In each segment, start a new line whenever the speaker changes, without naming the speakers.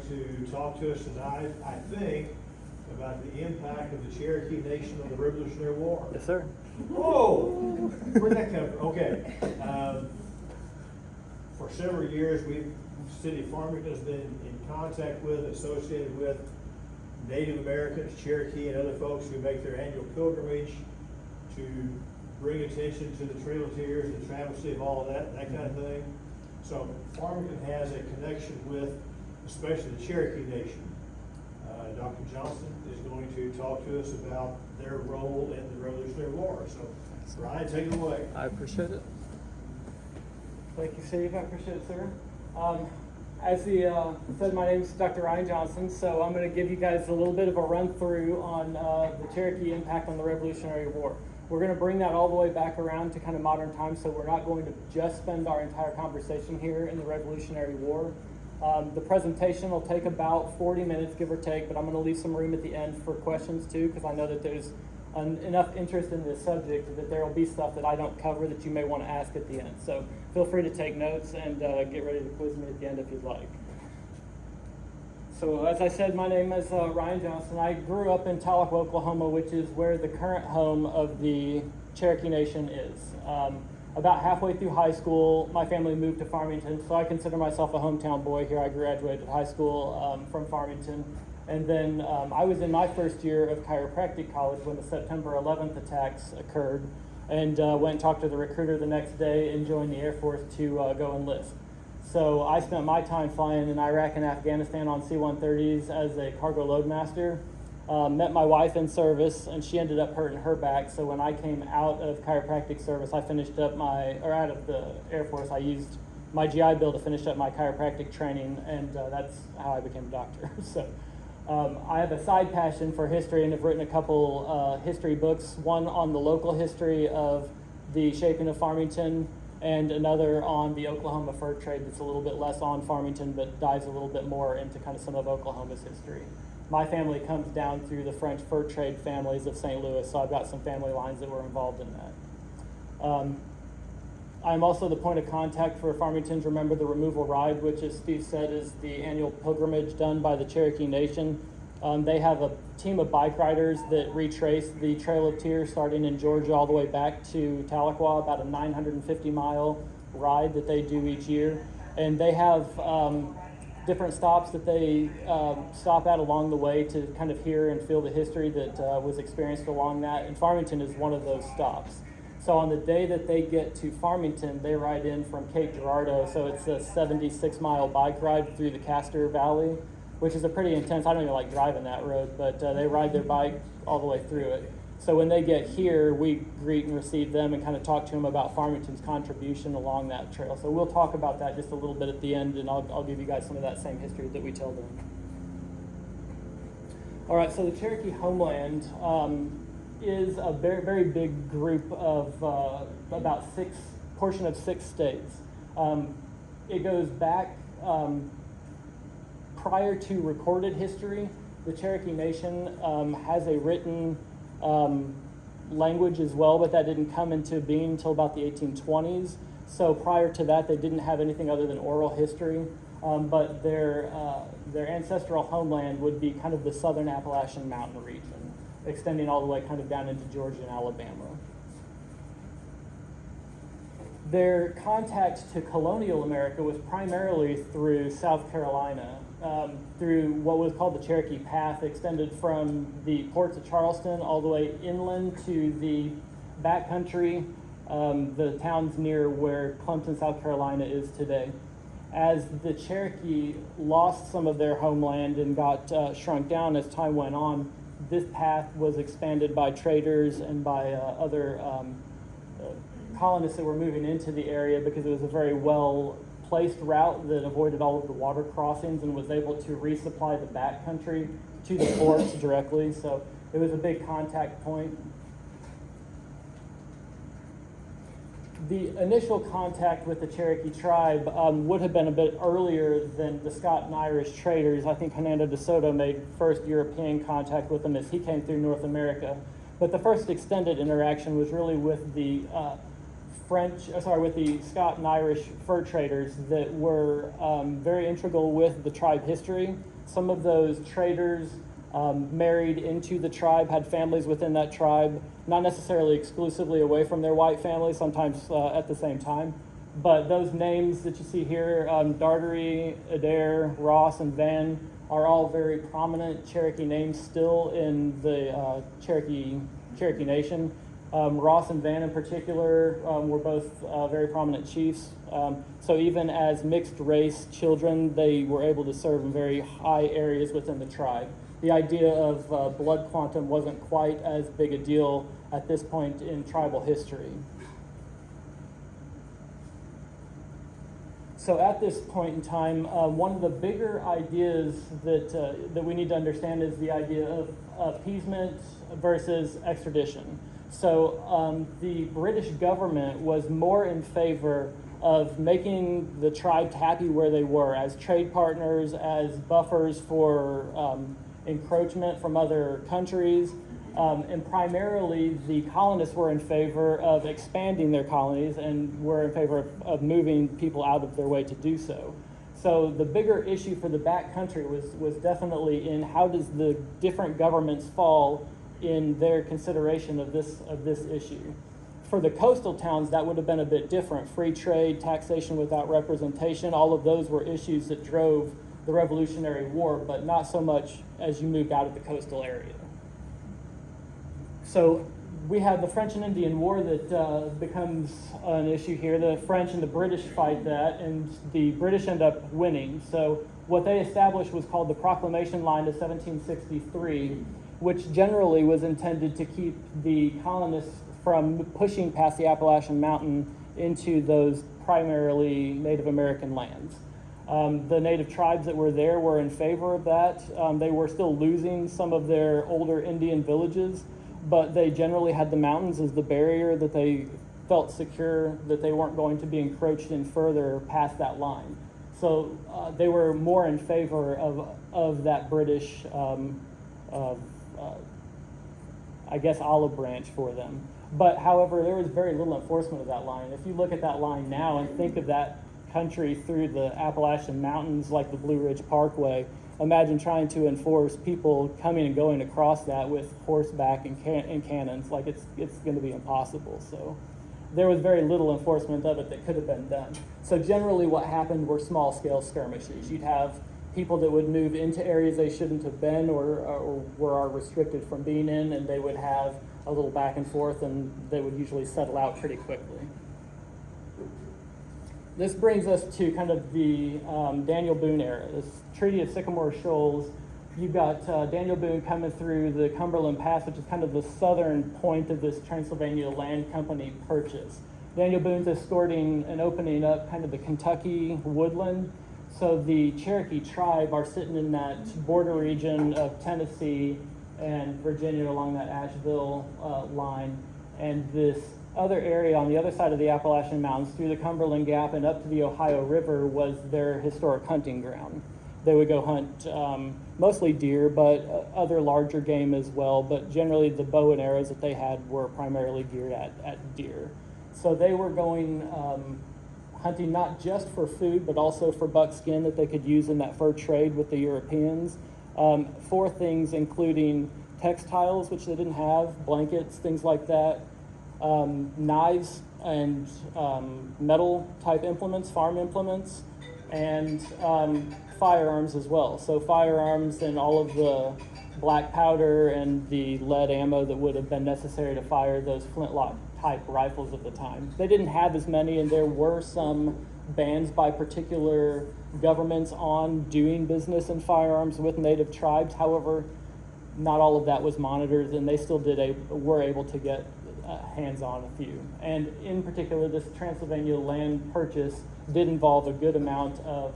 going to talk to us tonight, I think, about the impact of the Cherokee Nation on the Revolutionary War.
Yes, sir.
Whoa! Where'd that come from? Okay. For several years, the city of Farmington has been in contact with, associated with Native Americans, Cherokee, and other folks who make their annual pilgrimage to bring attention to the Trail of Tears, the travesty of all of that kind of thing. So Farmington has a connection with, especially the Cherokee Nation. Dr. Johnston is going to talk to us about their role in the Revolutionary War. So, Ryan, take it away.
I appreciate it.
Thank you, Steve. I appreciate it, sir. As he said, my name is Dr. Ryan Johnston, so I'm going to give you guys a little bit of a run-through on the Cherokee impact on the Revolutionary War. We're going to bring that all the way back around to kind of modern times, so we're not going to just spend our entire conversation here in the Revolutionary War. The presentation will take about 40 minutes, give or take, but I'm going to leave some room at the end for questions too, because I know that there's enough interest in this subject that there will be stuff that I don't cover that you may want to ask at the end. So feel free to take notes and get ready to quiz me at the end if you'd like. So as I said, my name is Ryan Johnston. I grew up in Tahlequah, Oklahoma, which is where the current home of the Cherokee Nation is. About halfway through high school, my family moved to Farmington, so I consider myself a hometown boy here. I graduated high school from Farmington. And then I was in my first year of chiropractic college when the September 11th attacks occurred, and went and talked to the recruiter the next day and joined the Air Force to go enlist. So I spent my time flying in Iraq and Afghanistan on C-130s as a cargo loadmaster. Met my wife in service, and she ended up hurting her back. So when I came out of chiropractic service, I finished up out of the Air Force, I used my GI Bill to finish up my chiropractic training, and that's how I became a doctor. So I have a side passion for history and have written a couple history books, one on the local history of the shaping of Farmington, and another on the Oklahoma fur trade that's a little bit less on Farmington, but dives a little bit more into kind of some of Oklahoma's history. My family comes down through the French fur trade families of St. Louis, so I've got some family lines that were involved in that. I'm also the point of contact for Farmington's Remember the Removal Ride, which, as Steve said, is the annual pilgrimage done by the Cherokee Nation. They have a team of bike riders that retrace the Trail of Tears starting in Georgia all the way back to Tahlequah, about a 950-mile ride that they do each year. And they have different stops that they stop at along the way to kind of hear and feel the history that was experienced along that. And Farmington is one of those stops. So on the day that they get to Farmington, they ride in from Cape Girardeau. So it's a 76-mile bike ride through the Castor Valley, which is a pretty intense, I don't even like driving that road, but they ride their bike all the way through it. So when they get here, we greet and receive them and kind of talk to them about Farmington's contribution along that trail. So we'll talk about that just a little bit at the end, and I'll give you guys some of that same history that we tell them. All right, so the Cherokee homeland is a very, very big group of about portion of 6 states. It goes back prior to recorded history. The Cherokee Nation has a written language as well, but that didn't come into being until about the 1820s. So prior to that, they didn't have anything other than oral history. But their ancestral homeland would be kind of the southern Appalachian Mountain region, extending all the way kind of down into Georgia and Alabama. Their contact to colonial America was primarily through South Carolina, through what was called the Cherokee Path, extended from the ports of Charleston all the way inland to the backcountry, the towns near where Clemson, South Carolina is today. As the Cherokee lost some of their homeland and got shrunk down as time went on, this path was expanded by traders and by other colonists that were moving into the area, because it was a very well-placed route that avoided all of the water crossings and was able to resupply the backcountry to the ports directly. So it was a big contact point. The initial contact with the Cherokee tribe would have been a bit earlier than the Scott and Irish traders. I think Hernando de Soto made first European contact with them as he came through North America. But the first extended interaction was really with the with the Scot and Irish fur traders that were very integral with the tribe history. Some of those traders married into the tribe, had families within that tribe, not necessarily exclusively away from their white families, sometimes at the same time. But those names that you see here, Dartery, Adair, Ross, and Van, are all very prominent Cherokee names still in the Cherokee Nation. Ross and Van in particular were both very prominent chiefs. So even as mixed race children, they were able to serve in very high areas within the tribe. The idea of blood quantum wasn't quite as big a deal at this point in tribal history. So at this point in time, one of the bigger ideas that we need to understand is the idea of appeasement versus extradition. So the British government was more in favor of making the tribes happy where they were as trade partners, as buffers for encroachment from other countries. And primarily the colonists were in favor of expanding their colonies and were in favor of moving people out of their way to do so. So the bigger issue for the backcountry was definitely in how does the different governments fall in their consideration of this issue. For the coastal towns, that would have been a bit different. Free trade, taxation without representation, all of those were issues that drove the Revolutionary War, but not so much as you moved out of the coastal area. So we have the French and Indian War that becomes an issue here. The French and the British fight that, and the British end up winning. So what they established was called the Proclamation Line of 1763, which generally was intended to keep the colonists from pushing past the Appalachian Mountain into those primarily Native American lands. The native tribes that were there were in favor of that. They were still losing some of their older Indian villages, but they generally had the mountains as the barrier that they felt secure that they weren't going to be encroached in further past that line. So they were more in favor of that British, I guess, olive branch for them. But however, there was very little enforcement of that line. If you look at that line now and think of that country through the Appalachian Mountains like the Blue Ridge Parkway, imagine trying to enforce people coming and going across that with horseback and cannons. Like it's going to be impossible. So there was very little enforcement of it that could have been done. So generally what happened were small scale skirmishes. You'd have people that would move into areas they shouldn't have been or are restricted from being in, and they would have a little back and forth, and they would usually settle out pretty quickly. This brings us to kind of the Daniel Boone era, this Treaty of Sycamore Shoals. You've got Daniel Boone coming through the Cumberland Pass, which is kind of the southern point of this Transylvania Land Company purchase. Daniel Boone's escorting and opening up kind of the Kentucky woodland. So the Cherokee tribe are sitting in that border region of Tennessee and Virginia along that Asheville line, and this other area on the other side of the Appalachian Mountains through the Cumberland Gap and up to the Ohio River was their historic hunting ground. They would go hunt mostly deer, but other larger game as well, but generally the bow and arrows that they had were primarily geared at deer. So they were going hunting not just for food, but also for buckskin that they could use in that fur trade with the Europeans. For things including textiles, which they didn't have, blankets, things like that, knives and metal type implements, farm implements, and firearms as well. So firearms and all of the black powder and the lead ammo that would have been necessary to fire those flintlock type rifles of the time. They didn't have as many, and there were some bans by particular governments on doing business in firearms with native tribes. However, not all of that was monitored, and they still were able to get hands on a few. And in particular, this Transylvania land purchase did involve a good amount of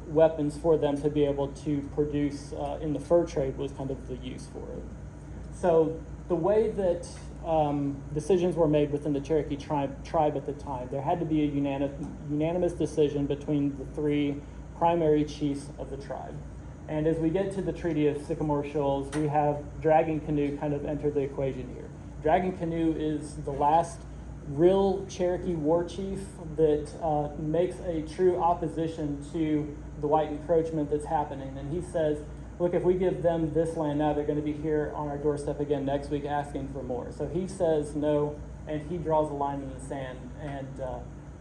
weapons for them to be able to produce in the fur trade was kind of the use for it. So the way that decisions were made within the Cherokee tribe at the time, there had to be a unanimous decision between the three primary chiefs of the tribe. And as we get to the Treaty of Sycamore Shoals, we have dragging canoe kind of enter the equation here. Dragging canoe is the last real Cherokee war chief that makes a true opposition to the white encroachment that's happening. And he says, look, if we give them this land now, they're going to be here on our doorstep again next week asking for more. So he says no, and he draws a line in the sand. And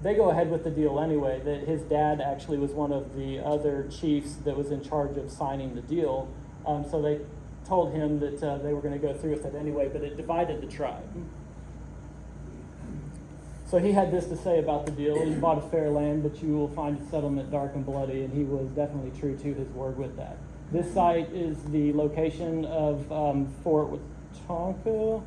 they go ahead with the deal anyway. That his dad actually was one of the other chiefs that was in charge of signing the deal. So they told him that they were going to go through with it anyway, but it divided the tribe. So he had this to say about the deal. He bought a fair land, but you will find a settlement dark and bloody, and he was definitely true to his word with that. This site is the location of Fort Wetumpka.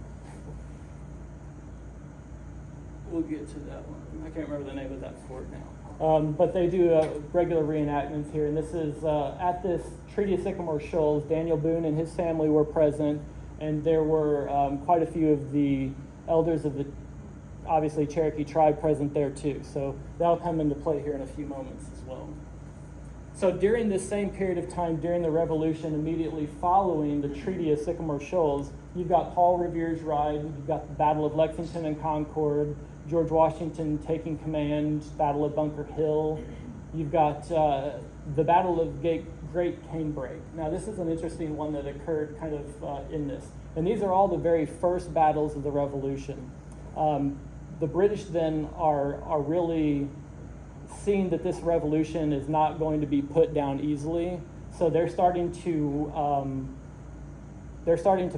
We'll get to that one. I can't remember the name of that fort now. But they do regular reenactments here, and this is at this Treaty of Sycamore Shoals. Daniel Boone and his family were present, and there were quite a few of the elders of the, obviously, Cherokee tribe present there too. So that'll come into play here in a few moments as well. So during this same period of time, during the Revolution, immediately following the Treaty of Sycamore Shoals, you've got Paul Revere's ride, you've got the Battle of Lexington and Concord, George Washington taking command, Battle of Bunker Hill. You've got the Battle of Great Canebrake. Now, this is an interesting one that occurred kind of in this. And these are all the very first battles of the Revolution. The British then are really seeing that this revolution is not going to be put down easily. So they're starting to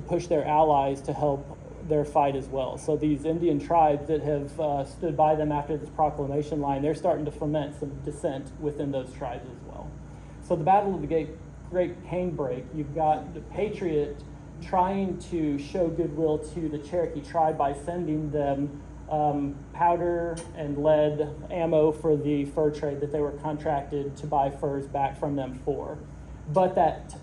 push their allies to help their fight as well. So these Indian tribes that have stood by them after this proclamation line, they're starting to foment some dissent within those tribes as well. So the Battle of the Great Canebrake, you've got the Patriot trying to show goodwill to the Cherokee tribe by sending them powder and lead ammo for the fur trade that they were contracted to buy furs back from them for. But that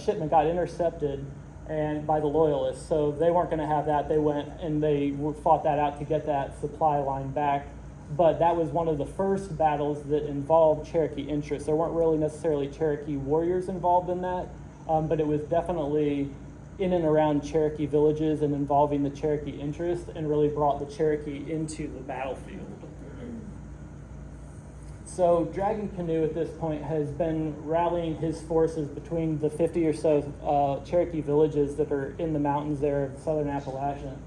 shipment got intercepted and by the Loyalists, so they weren't going to have that. They went and they fought that out to get that supply line back. But that was one of the first battles that involved Cherokee interests. There weren't really necessarily Cherokee warriors involved in that, but it was definitely in and around Cherokee villages and involving the Cherokee interest, and really brought the Cherokee into the battlefield. So Dragon Canoe at this point has been rallying his forces between the 50 or so Cherokee villages that are in the mountains there of southern Appalachia.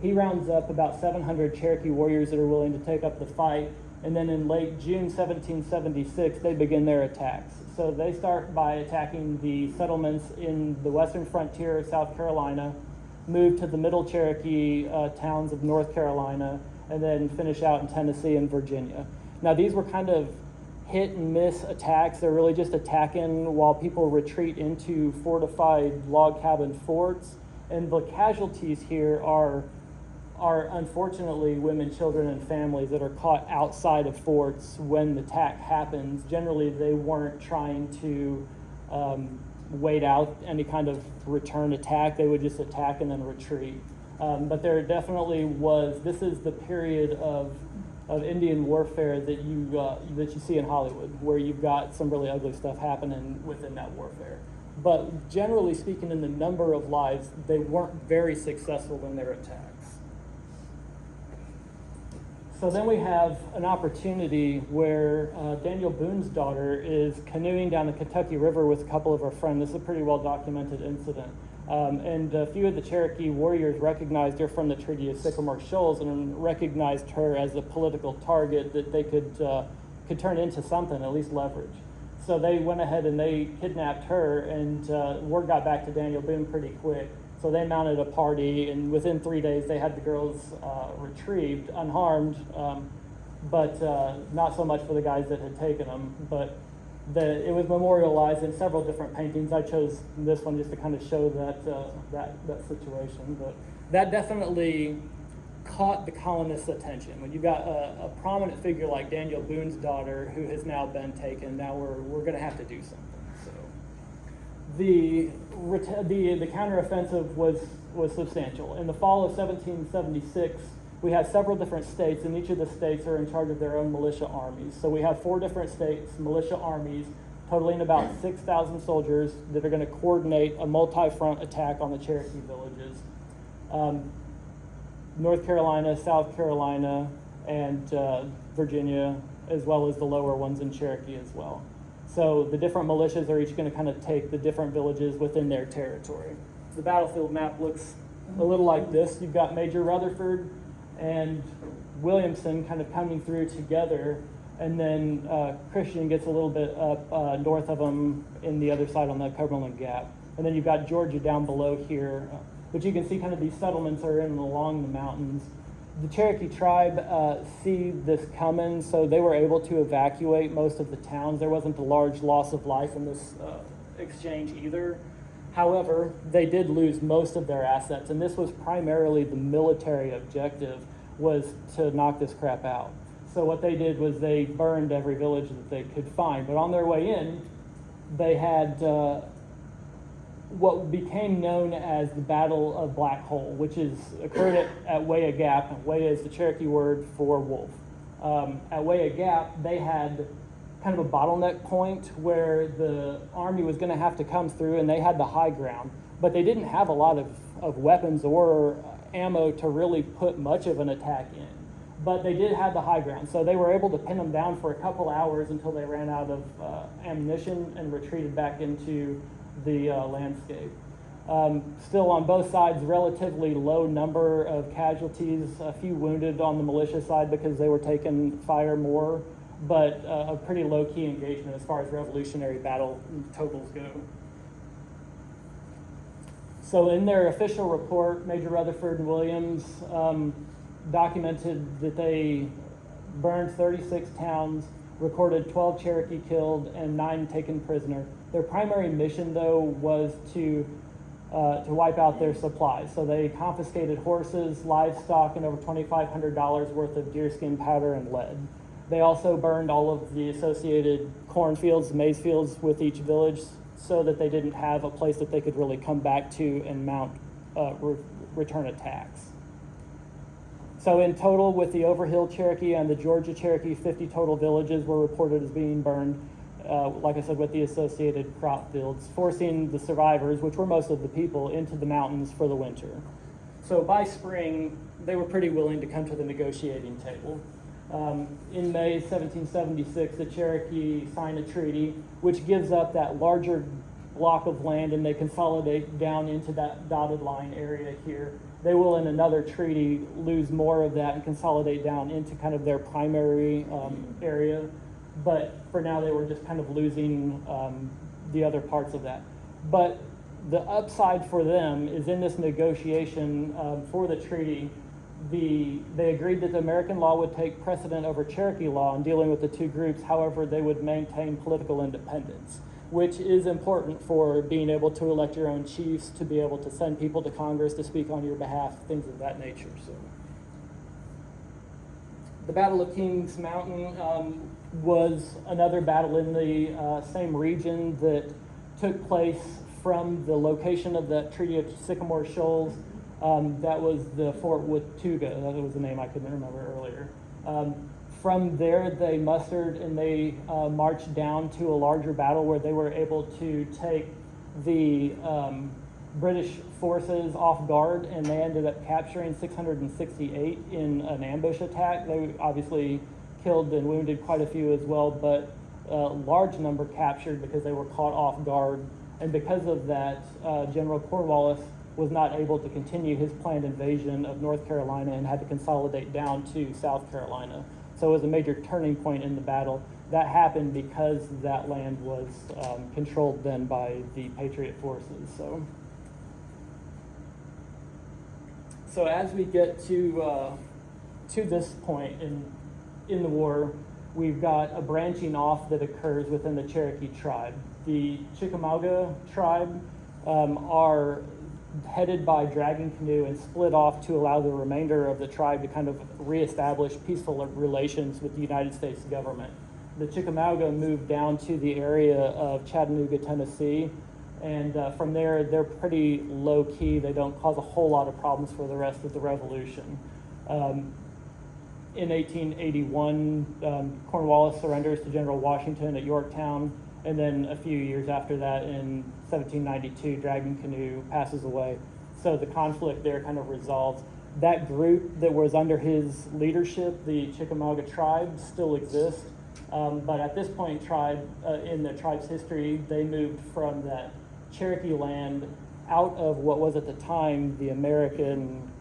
He rounds up about 700 Cherokee warriors that are willing to take up the fight, and then in late June 1776, they begin their attacks. So they start by attacking the settlements in the western frontier of South Carolina, move to the middle Cherokee towns of North Carolina, and then finish out in Tennessee and Virginia. Now, these were kind of hit and miss attacks. They're really just attacking while people retreat into fortified log cabin forts. And the casualties here are unfortunately women, children, and families that are caught outside of forts when the attack happens. Generally, they weren't trying to wait out any kind of return attack. They would just attack and then retreat. But there definitely was, this is the period of Indian warfare that you see in Hollywood, where you've got some really ugly stuff happening within that warfare. But generally speaking, in the number of lives, they weren't very successful in their attacks. So then we have an opportunity where Daniel Boone's daughter is canoeing down the Kentucky River with a couple of her friends. This is a pretty well documented incident. And a few of the Cherokee warriors recognized her from the Treaty of Sycamore Shoals and recognized her as a political target that they could turn into something, at least leverage. So they went ahead and they kidnapped her, and word got back to Daniel Boone pretty quick. So they mounted a party, and within 3 days they had the girls retrieved, unharmed, but not so much for the guys that had taken them. But it was memorialized in several different paintings. I chose this one just to kind of show that situation. But that definitely caught the colonists' attention. When you've got a prominent figure like Daniel Boone's daughter who has now been taken, now we're going to have to do something. So the counteroffensive was substantial. In the fall of 1776, we have several different states, and each of the states are in charge of their own militia armies. So we have 4 different states, militia armies, totaling about 6,000 soldiers that are going to coordinate a multi-front attack on the Cherokee villages. North Carolina, South Carolina, and Virginia, as well as the lower ones in Cherokee as well. So the different militias are each going to kind of take the different villages within their territory. The battlefield map looks a little like this. You've got Major Rutherford and Williamson kind of coming through together, and then Christian gets a little bit up north of them in the other side on the Cumberland Gap. And then you've got Georgia down below here. But you can see kind of these settlements are in and along the mountains. The Cherokee tribe see this coming, so they were able to evacuate most of the towns. There wasn't a large loss of life in this exchange either. However, they did lose most of their assets, and this was primarily the military objective, was to knock this crap out. So what they did was they burned every village that they could find. But on their way in, they had what became known as the Battle of Black Hole, which occurred at Weah Gap. Weah is the Cherokee word for wolf. At Weah Gap, they had kind of a bottleneck point where the army was going to have to come through, and they had the high ground. But they didn't have a lot of weapons or ammo to really put much of an attack in. But they did have the high ground, so they were able to pin them down for a couple hours until they ran out of ammunition and retreated back into the landscape. Still on both sides, relatively low number of casualties, a few wounded on the militia side because they were taking fire more, but a pretty low-key engagement as far as Revolutionary battle totals go. So in their official report, Major Rutherford and Williams documented that they burned 36 towns, recorded 12 Cherokee killed, and 9 taken prisoner. Their primary mission, though, was to wipe out their supplies. So they confiscated horses, livestock, and over $2,500 worth of deerskin powder and lead. They also burned all of the associated cornfields, maize fields with each village so that they didn't have a place that they could really come back to and mount return attacks. So in total, with the Overhill Cherokee and the Georgia Cherokee, 50 total villages were reported as being burned, like I said, with the associated crop fields, forcing the survivors, which were most of the people, into the mountains for the winter. So by spring, they were pretty willing to come to the negotiating table. In May 1776, the Cherokee signed a treaty which gives up that larger block of land, and they consolidate down into that dotted line area here. They will, in another treaty, lose more of that and consolidate down into kind of their primary area. But for now, they were just kind of losing the other parts of that. But the upside for them is in this negotiation for the treaty, they agreed that the American law would take precedent over Cherokee law in dealing with the two groups. However, they would maintain political independence, which is important for being able to elect your own chiefs, to be able to send people to Congress to speak on your behalf, things of that nature. So, the Battle of Kings Mountain was another battle in the same region that took place from the location of the Treaty of Sycamore Shoals. That was the Fort Watauga. That was the name I couldn't remember earlier. From there, they mustered and they marched down to a larger battle where they were able to take the British forces off guard, and they ended up capturing 668 in an ambush attack. They obviously killed and wounded quite a few as well, but a large number captured because they were caught off guard. And because of that, General Cornwallis was not able to continue his planned invasion of North Carolina and had to consolidate down to South Carolina. So it was a major turning point in the battle. That happened because that land was controlled then by the Patriot forces. So as we get to this point in the war, we've got a branching off that occurs within the Cherokee tribe. The Chickamauga tribe are headed by Dragon Canoe and split off to allow the remainder of the tribe to kind of reestablish peaceful relations with the United States government. The Chickamauga moved down to the area of Chattanooga, Tennessee, and from there they're pretty low key. They don't cause a whole lot of problems for the rest of the Revolution. In 1881, Cornwallis surrenders to General Washington at Yorktown, and then a few years after that, in 1792, Dragon Canoe passes away. So the conflict there kind of resolves. That group that was under his leadership, the Chickamauga tribe, still exists. But at this point in the tribe's history, they moved from that Cherokee land out of what was at the time the American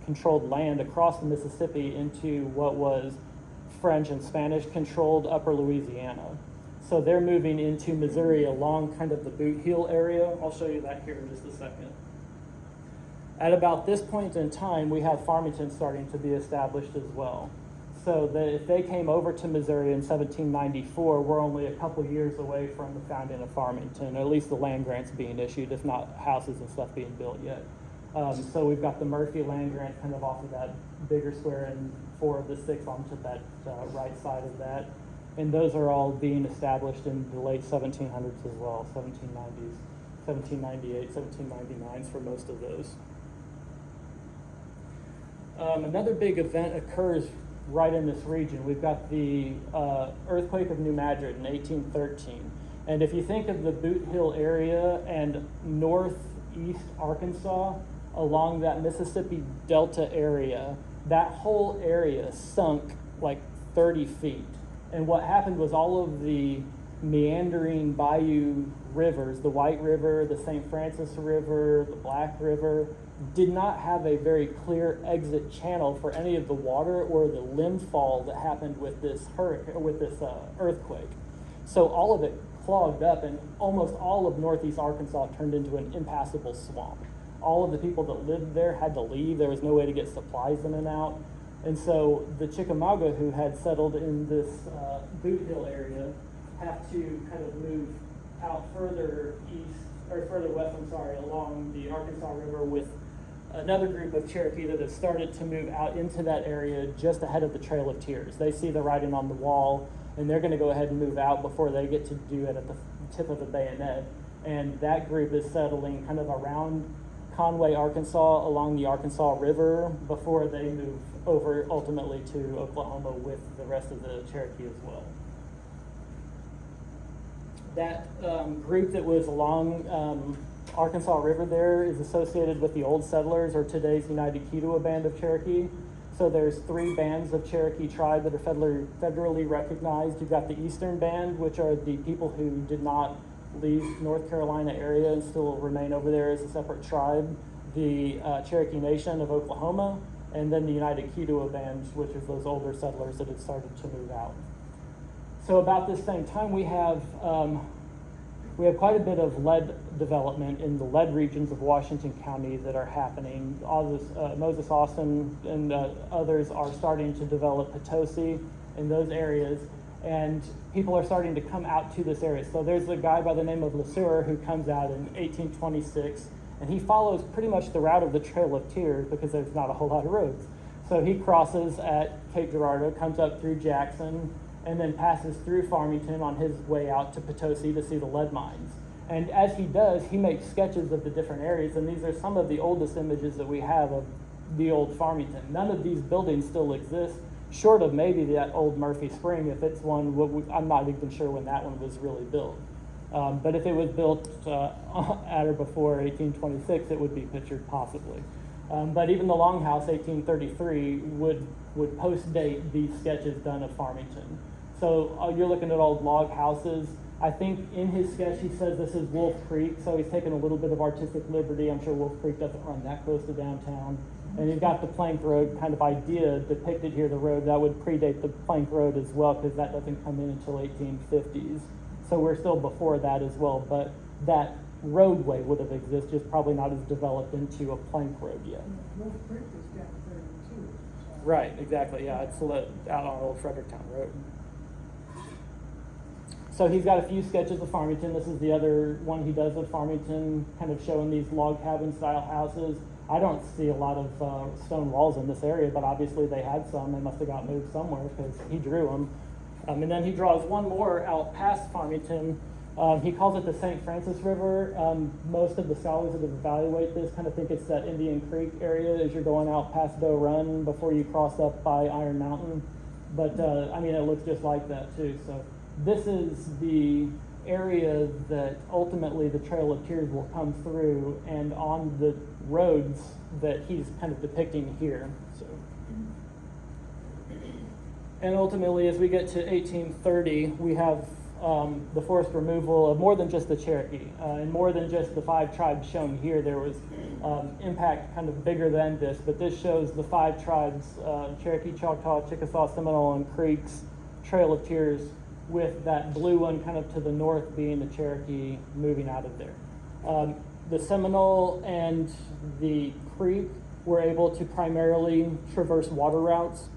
controlled land across the Mississippi into what was French and Spanish controlled upper Louisiana. So they're moving into Missouri along kind of the Boot Heel area. I'll show you that here in just a second. At about this point in time, we have Farmington starting to be established as well. So that if they came over to Missouri in 1794, we're only a couple years away from the founding of Farmington, or at least the land grants being issued, if not houses and stuff being built yet. So we've got the Murphy land grant kind of off of that bigger square and 4 of the 6 onto that right side of that. And those are all being established in the late 1700s as well, 1790s, 1798, 1799s for most of those. Another big event occurs right in this region. We've got the earthquake of New Madrid in 1813. And if you think of the Boot Hill area and northeast Arkansas along that Mississippi Delta area, that whole area sunk like 30 feet. And what happened was all of the meandering bayou rivers, the White River, the St. Francis River, the Black River, did not have a very clear exit channel for any of the water or the limb fall that happened with this earthquake. So all of it clogged up, and almost all of northeast Arkansas turned into an impassable swamp. All of the people that lived there had to leave. There was no way to get supplies in and out. And so the Chickamauga, who had settled in this Boot Hill area, have to kind of move out further east, or further west, along the Arkansas River with another group of Cherokee that have started to move out into that area just ahead of the Trail of Tears. They see the writing on the wall, and they're going to go ahead and move out before they get to do it at the tip of the bayonet. And that group is settling kind of around Conway, Arkansas, along the Arkansas River before they move over ultimately to Oklahoma with the rest of the Cherokee as well. That group that was along Arkansas River there is associated with the Old Settlers, or today's United Kiowa Band of Cherokee. So there's 3 bands of Cherokee tribe that are federally recognized. You've got the Eastern Band, which are the people who did not leave North Carolina area and still remain over there as a separate tribe. The Cherokee Nation of Oklahoma, and then the United Kiowa Band, which is those older settlers that had started to move out. So about this same time, we have quite a bit of lead development in the lead regions of Washington County that are happening. All this, Moses Austin and others are starting to develop Potosi in those areas, and people are starting to come out to this area. So there's a guy by the name of LeSueur who comes out in 1826, and he follows pretty much the route of the Trail of Tears because there's not a whole lot of roads. So he crosses at Cape Girardeau, comes up through Jackson, and then passes through Farmington on his way out to Potosi to see the lead mines. And as he does, he makes sketches of the different areas, and these are some of the oldest images that we have of the old Farmington. None of these buildings still exist, short of maybe that old Murphy Spring, if it's one, I'm not even sure when that one was really built. But if it was built at or before 1826, it would be pictured possibly. But even the Longhouse, 1833, would post-date these sketches done of Farmington. So you're looking at old log houses. I think in his sketch he says this is Wolf Creek, so he's taken a little bit of artistic liberty. I'm sure Wolf Creek doesn't run that close to downtown. And you've got the plank road kind of idea depicted here, the road that would predate the plank road as well, because that doesn't come in until 1850s. So we're still before that as well, but that roadway would have existed, just probably not as developed into a plank road yet.
Wolf Creek is down there too.
Right, exactly, yeah, it's out on Old Fredericktown Road. So he's got a few sketches of Farmington. This is the other one he does of Farmington, kind of showing these log cabin style houses. I don't see a lot of stone walls in this area, but obviously they had some. They must have got moved somewhere because he drew them. And then he draws one more out past Farmington. He calls it the St. Francis River. Most of the scholars that evaluate this kind of think it's that Indian Creek area as you're going out past Doe Run before you cross up by Iron Mountain. But I mean, it looks just like that too. So this is the area that ultimately the Trail of Tears will come through, and on the roads that he's kind of depicting here. So, and ultimately, as we get to 1830, we have the forced removal of more than just the Cherokee, and more than just the 5 tribes shown here. There was impact kind of bigger than this, but this shows the 5 tribes, Cherokee, Choctaw, Chickasaw, Seminole, and Creeks, Trail of Tears, with that blue one kind of to the north being the Cherokee moving out of there. The Seminole and the Creek were able to primarily traverse water routes,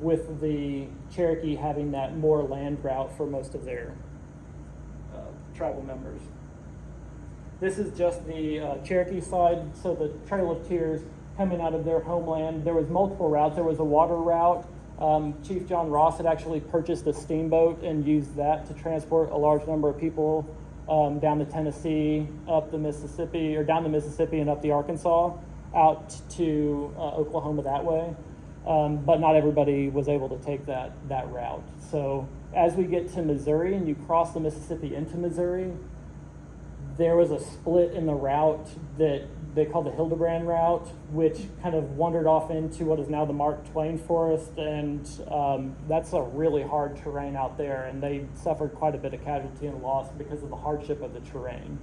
with the Cherokee having that more land route for most of their tribal members. This is just the Cherokee side, so the Trail of Tears coming out of their homeland. There was multiple routes. There was a water route. Chief John Ross had actually purchased a steamboat and used that to transport a large number of people down the Tennessee, up the Mississippi, or down the Mississippi and up the Arkansas, out to Oklahoma that way. But not everybody was able to take that route. So as we get to Missouri and you cross the Mississippi into Missouri, there was a split in the route that they call the Hildebrand route, which kind of wandered off into what is now the Mark Twain Forest, and that's a really hard terrain out there, and they suffered quite a bit of casualty and loss because of the hardship of the terrain.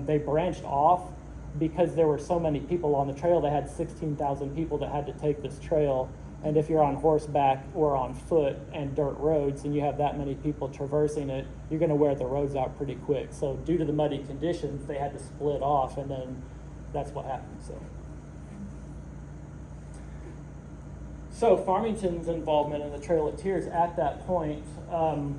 They branched off because there were so many people on the trail. They had 16,000 people that had to take this trail, and if you're on horseback or on foot and dirt roads and you have that many people traversing it, you're going to wear the roads out pretty quick. So due to the muddy conditions, they had to split off, and then that's what happened. So Farmington's involvement in the Trail of Tears at that point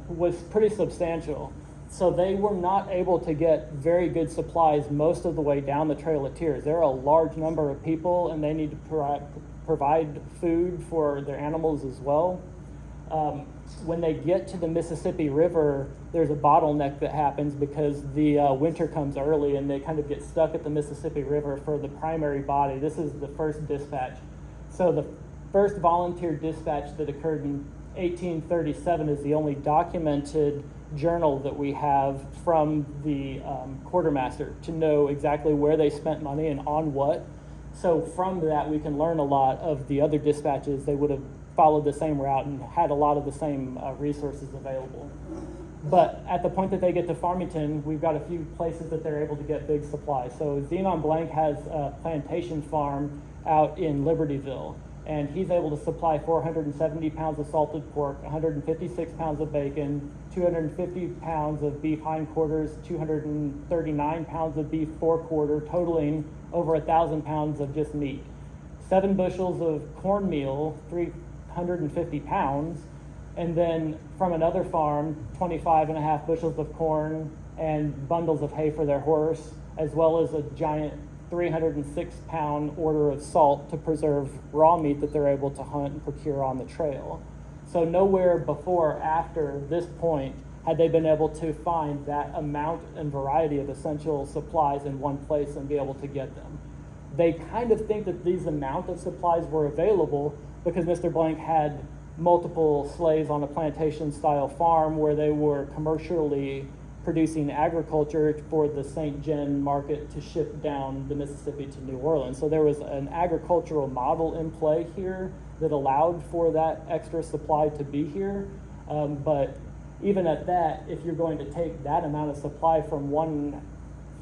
was pretty substantial. So they were not able to get very good supplies most of the way down the Trail of Tears. There are a large number of people, and they need to provide food for their animals as well. When they get to the Mississippi River, there's a bottleneck that happens because the winter comes early, and they kind of get stuck at the Mississippi River for the primary body. This is the first dispatch. So the first volunteer dispatch that occurred in 1837 is the only documented journal that we have from the quartermaster to know exactly where they spent money and on what. So from that, we can learn a lot of the other dispatches. They would have followed the same route and had a lot of the same resources available. But at the point that they get to Farmington, we've got a few places that they're able to get big supplies. So Zenon Blank has a plantation farm out in Libertyville, and he's able to supply 470 pounds of salted pork, 156 pounds of bacon, 250 pounds of beef hindquarters, 239 pounds of beef forequarter, totaling over 1,000 pounds of just meat. 7 bushels of cornmeal, 350 pounds, and then from another farm, 25.5 bushels of corn and bundles of hay for their horse, as well as a giant 306-pound order of salt to preserve raw meat that they're able to hunt and procure on the trail. So nowhere before or after this point had they been able to find that amount and variety of essential supplies in one place and be able to get them. They kind of think that these amount of supplies were available because Mr. Blank had multiple slaves on a plantation-style farm where they were commercially producing agriculture for the St. John market to ship down the Mississippi to New Orleans. So there was an agricultural model in play here that allowed for that extra supply to be here. But even at that, if you're going to take that amount of supply from one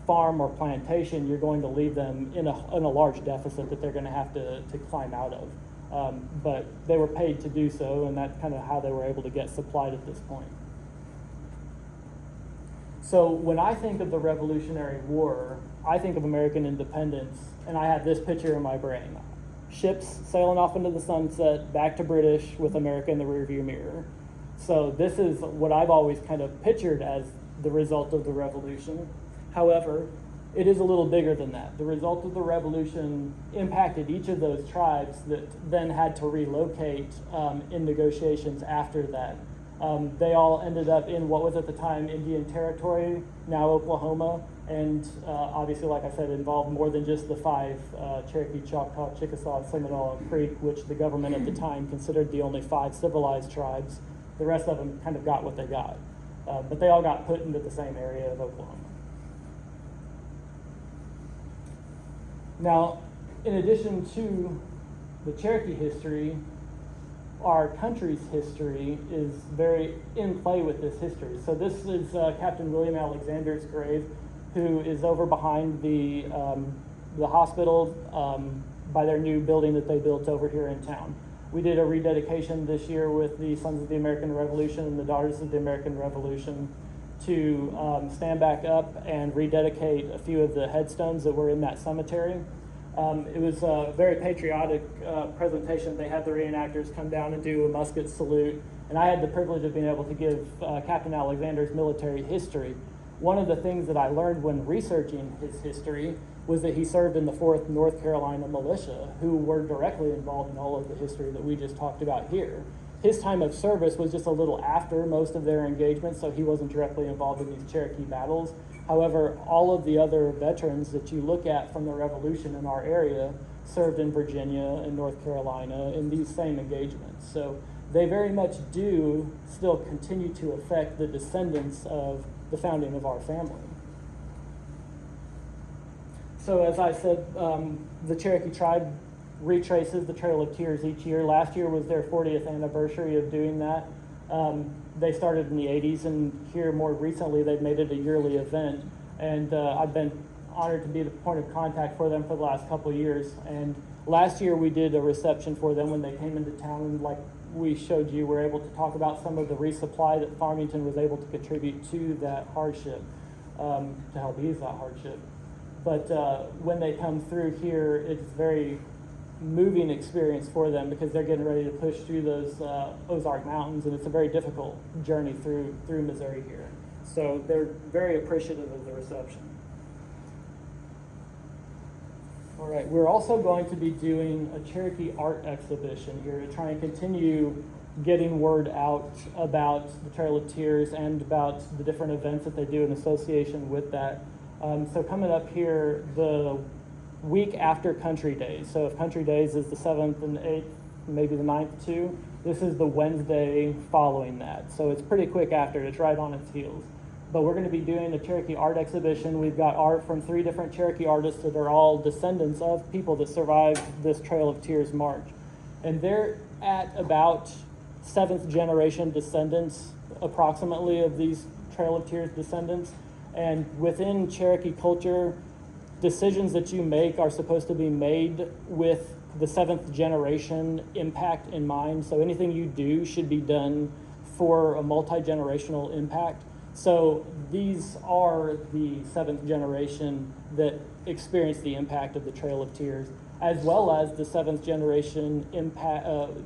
farm or plantation, you're going to leave them in a large deficit that they're going to have to climb out of. But they were paid to do so, and that's kind of how they were able to get supplied at this point. So when I think of the Revolutionary War, I think of American independence, and I have this picture in my brain. Ships sailing off into the sunset, back to British with America in the rearview mirror. So this is what I've always kind of pictured as the result of the Revolution. However, it is a little bigger than that. The result of the Revolution impacted each of those tribes that then had to relocate in negotiations after that. They all ended up in what was at the time Indian Territory, now Oklahoma, and obviously, like I said, involved more than just the 5 Cherokee, Choctaw, Chickasaw, Seminole, and Creek, which the government at the time considered the only 5 civilized tribes. The rest of them kind of got what they got. But they all got put into the same area of Oklahoma. Now, in addition to the Cherokee history, our country's history is very in play with this history. So this is Captain William Alexander's grave, who is over behind the hospital by their new building that they built over here in town. We did a rededication this year with the Sons of the American Revolution and the Daughters of the American Revolution to stand back up and rededicate a few of the headstones that were in that cemetery. It was a very patriotic presentation. They had the reenactors come down and do a musket salute, and I had the privilege of being able to give Captain Alexander's military history. One of the things that I learned when researching his history was that he served in the 4th North Carolina Militia, who were directly involved in all of the history that we just talked about here. His time of service was just a little after most of their engagements, so he wasn't directly involved in these Cherokee battles. However, all of the other veterans that you look at from the Revolution in our area served in Virginia and North Carolina in these same engagements. So they very much do still continue to affect the descendants of the founding of our family. So as I said, the Cherokee tribe retraces the Trail of Tears each year. Last year was their 40th anniversary of doing that. They started in the 80s, and here more recently they've made it a yearly event. And I've been honored to be the point of contact for them for the last couple of years. And last year we did a reception for them when they came into town, and like we showed you, we're able to talk about some of the resupply that Farmington was able to contribute to that hardship, to help ease that hardship. But when they come through here, it's very moving experience for them because they're getting ready to push through those Ozark Mountains, and it's a very difficult journey through Missouri here. So they're very appreciative of the reception. All right, we're also going to be doing a Cherokee art exhibition here to try and continue getting word out about the Trail of Tears and about the different events that they do in association with that. So coming up here, the week after Country Days. So if Country Days is the 7th and 8th, maybe the 9th too, this is the Wednesday following that. So it's pretty quick after, it's right on its heels. But we're going to be doing a Cherokee art exhibition. We've got art from 3 different Cherokee artists that are all descendants of people that survived this Trail of Tears march. And they're at about 7th generation descendants, approximately, of these Trail of Tears descendants. And within Cherokee culture, decisions that you make are supposed to be made with the 7th generation impact in mind. So anything you do should be done for a multi-generational impact. So these are the 7th generation that experienced the impact of the Trail of Tears, as well as the 7th generation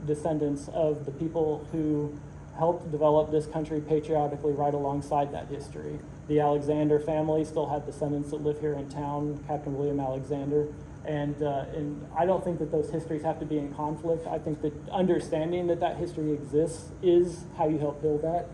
descendants of the people who helped develop this country patriotically right alongside that history. The Alexander family still have descendants that live here in town, Captain William Alexander, and I don't think that those histories have to be in conflict. I think that understanding that that history exists is how you help build that.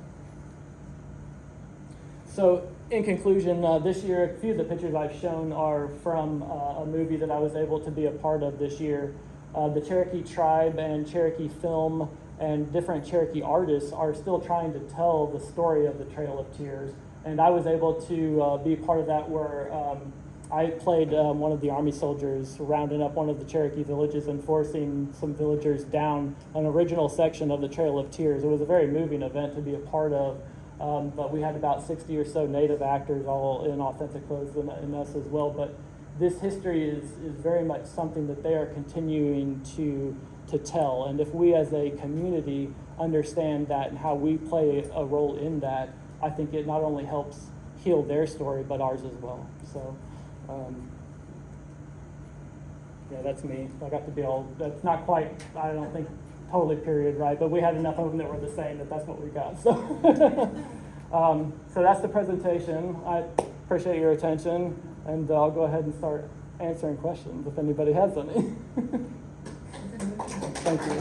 So in conclusion, this year, a few of the pictures I've shown are from a movie that I was able to be a part of this year. The Cherokee tribe and Cherokee film and different Cherokee artists are still trying to tell the story of the Trail of Tears. And I was able to be part of that where I played one of the Army soldiers rounding up one of the Cherokee villages and forcing some villagers down an original section of the Trail of Tears. It was a very moving event to be a part of, but we had about 60 or so native actors all in authentic clothes and us as well. But this history is very much something that they are continuing to tell. And if we as a community understand that and how we play a role in that, I think it not only helps heal their story, but ours as well. So, yeah, that's me. I got to be all, that's not quite, I don't think, totally period right, but we had enough of them that were the same that that's what we got. So, so that's the presentation. I appreciate your attention, and I'll go ahead and start answering questions if anybody has any. Thank you.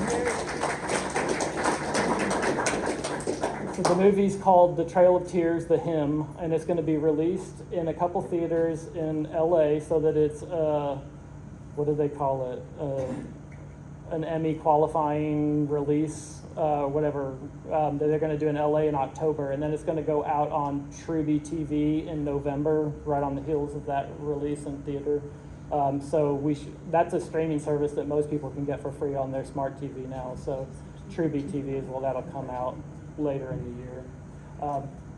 So the movie's called The Trail of Tears, The Hymn, and it's going to be released in a couple theaters in LA so that it's, what do they call it? An Emmy qualifying release. whatever, that they're going to do in LA in October, and then it's going to go out on Truby TV in November, right on the heels of that release in theater. So that's a streaming service that most people can get for free on their smart TV now. So Truby TV as well, that'll come out later in the year.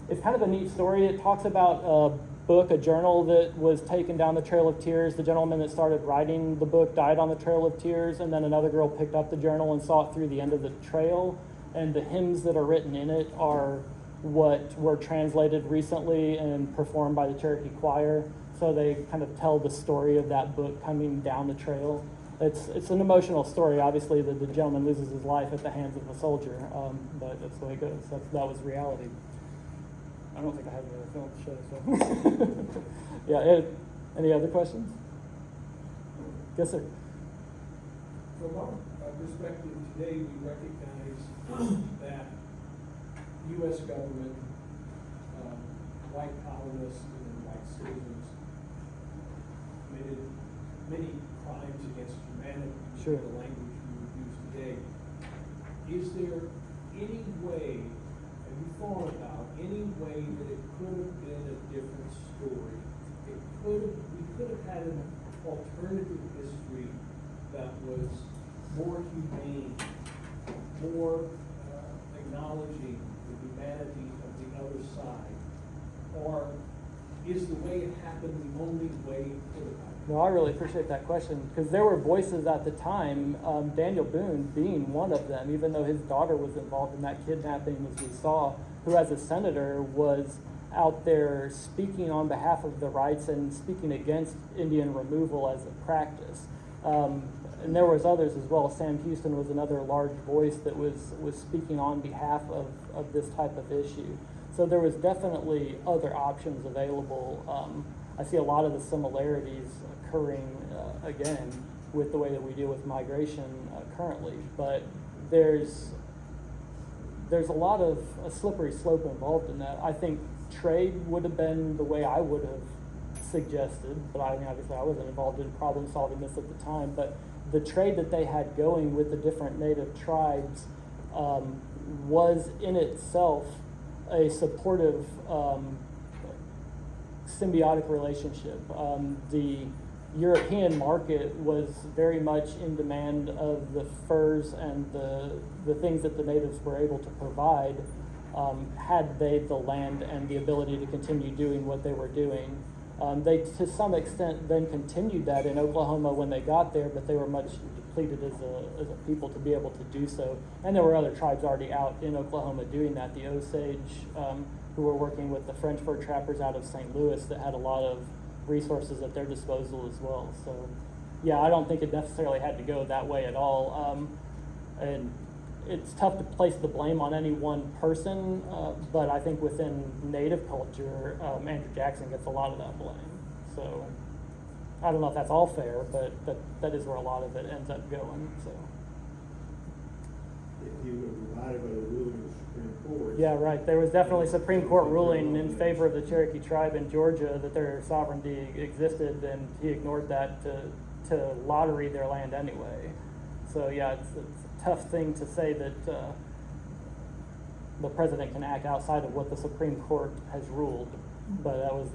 It's kind of a neat story. It talks about a book, a journal that was taken down the Trail of Tears. The gentleman that started writing the book died on the Trail of Tears, and then another girl picked up the journal and saw it through the end of the trail. And the hymns that are written in it are what were translated recently and performed by the Cherokee choir. So they kind of tell the story of that book coming down the trail. It's an emotional story. Obviously, the gentleman loses his life at the hands of a soldier, but that's the way it goes. That was reality. I don't think I have any other film to show, so. Yeah, any other questions? Yes, sir.
From our perspective today, we recognize that U.S. government, white colonists and white citizens committed many crimes against humanity.
Sure.
The language we would use today. Is there any way, have you thought about any way that it could have been a different story? We could have had an alternative history that was more humane, more acknowledging the humanity of the other side? Or is the way it happened the only way it could have happened?
No, I really appreciate that question, because there were voices at the time, Daniel Boone being one of them, even though his daughter was involved in that kidnapping, as we saw, who as a senator was out there speaking on behalf of the rights and speaking against Indian removal as a practice. And there was others as well. Sam Houston was another large voice that was speaking on behalf of this type of issue. So there was definitely other options available. I see a lot of the similarities occurring again with the way that we deal with migration currently, but there's a lot of a slippery slope involved in that. I think trade would have been the way I would have suggested, but I mean, obviously I wasn't involved in problem solving this at the time, but the trade that they had going with the different native tribes was in itself a supportive symbiotic relationship. The European market was very much in demand of the furs and the things that the natives were able to provide had they the land and the ability to continue doing what they were doing. They, to some extent, then continued that in Oklahoma when they got there, but they were much depleted as a people to be able to do so. And there were other tribes already out in Oklahoma doing that. The Osage, who were working with the French fur trappers out of St. Louis, that had a lot of resources at their disposal as well. So, yeah, I don't think it necessarily had to go that way at all. And it's tough to place the blame on any one person, but I think within Native culture, Andrew Jackson gets a lot of that blame. So I don't know if that's all fair, but that is where a lot of it ends up going. So.
If you were reminded by the ruling of the Supreme Court.
Yeah, right. There was definitely Supreme Court ruling in favor of the Cherokee tribe in Georgia that their sovereignty existed, and he ignored that to lottery their land anyway. So yeah, it's a tough thing to say that the president can act outside of what the Supreme Court has ruled, but that was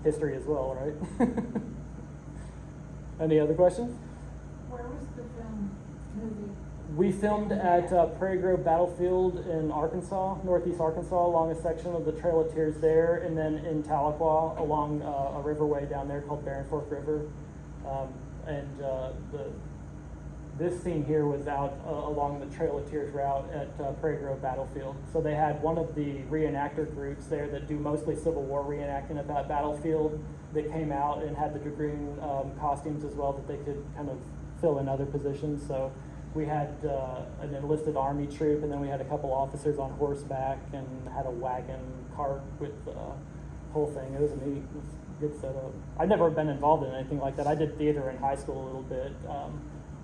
history as well, right? Any other questions?
Where was the film movie?
We filmed at Prairie Grove Battlefield in Arkansas, northeast Arkansas, along a section of the Trail of Tears there, and then in Tahlequah along a riverway down there called Barren Fork River. This scene here was out along the Trail of Tears route at Prairie Grove Battlefield. So they had one of the reenactor groups there that do mostly Civil War reenacting at that battlefield that came out and had the dragoon costumes as well that they could kind of fill in other positions. So we had an enlisted Army troop, and then we had a couple officers on horseback and had a wagon cart with the whole thing. It was neat. It was a good setup. I'd never been involved in anything like that. I did theater in high school a little bit.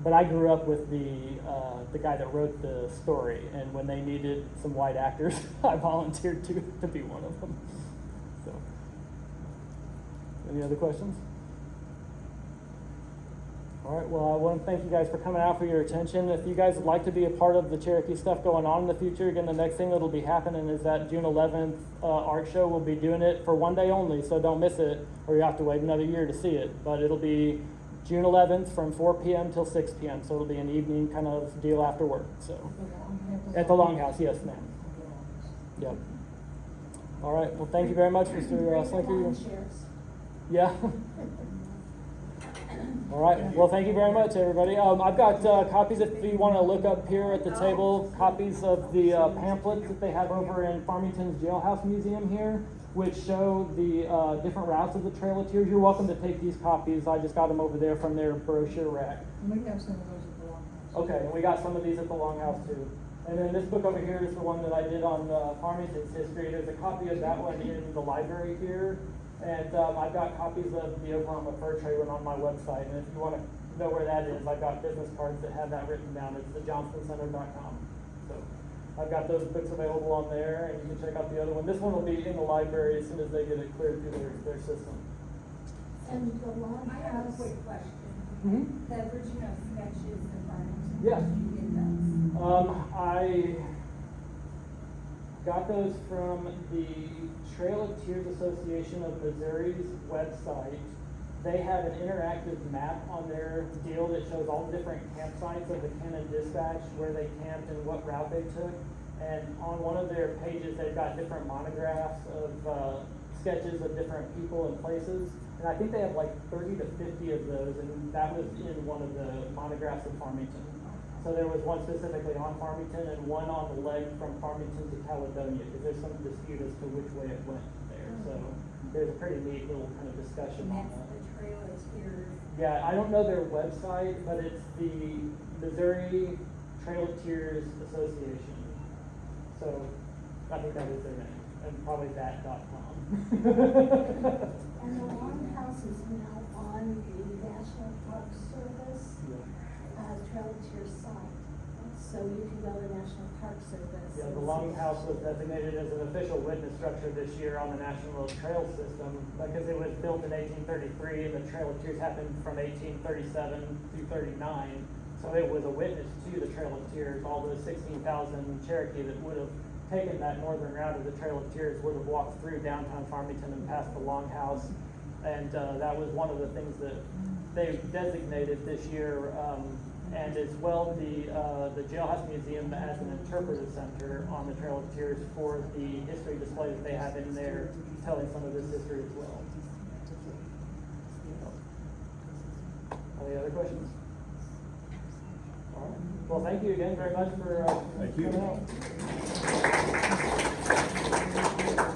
But I grew up with the guy that wrote the story, and when they needed some white actors, I volunteered to be one of them. So, any other questions? All right, well, I want to thank you guys for coming out, for your attention. If you guys would like to be a part of the Cherokee stuff going on in the future, again, the next thing that'll be happening is that June 11th art show. We'll be doing it for one day only, so don't miss it, or you have to wait another year to see it. But it'll be June 11th from 4 p.m. till 6 p.m., so it'll be an evening kind of deal after work. So at the Longhouse, yes, ma'am. Yep. All right, well, thank you very much, Mr. Slinker. Yeah. All right. Well, thank you very much, everybody. I've got copies, if you want to look up here at the table, copies of the pamphlets that they have over in Farmington's Jailhouse Museum here, which show the different routes of the Trail of Tears. You're welcome to take these copies. I just got them over there from their brochure rack.
We have some of those at the Longhouse.
Okay, and we got some of these at the Longhouse too. And then this book over here is the one that I did on Farmington's history. There's a copy of that one in the library here. And I've got copies of the Oklahoma Fur Trade one on my website. And if you want to know where that is, I've got business cards that have that written down. It's the johnstonCenter.com. So I've got those books available on there, and you can check out the other one. This one will be in the library as soon as they get it cleared through their system.
And the Longhouse.
I have a quick question.
Mm-hmm.
The original sketches of Farmington.
Yeah.
Did you get those?
I got those from the Trail of Tears Association of Missouri's website. They have an interactive map on their deal that shows all the different campsites of the Cannon Dispatch, where they camped and what route they took. And on one of their pages, they've got different monographs of sketches of different people and places. And I think they have like 30 to 50 of those, and that was in one of the monographs of Farmington. So there was one specifically on Farmington and one on the leg from Farmington to Caledonia, because there's some dispute as to which way it went there. So there's a pretty neat little kind of discussion
And
on
that's
that.
the Trail of Tears.
Yeah, I don't know their website, but it's the Missouri Trail of Tears Association. So I think that is their name, and probably that.com.
And the Longhouse is now on the National Park Service Trail of Tears site. So you can go to National Park Service.
Yeah, the Longhouse was designated as an official witness structure this year on the National Trail System because it was built in 1833 and the Trail of Tears happened from 1837 through 39. So it was a witness to the Trail of Tears. All those 16,000 Cherokee that would have taken that northern route of the Trail of Tears would have walked through downtown Farmington and past the Longhouse. And that was one of the things that they designated this year. And as well, the Jailhouse Museum as an interpretive center on the Trail of Tears for the history display that they have in there, telling some of this history as well. Any other questions? All right. Well, thank you again very much for
Thank you.
coming out.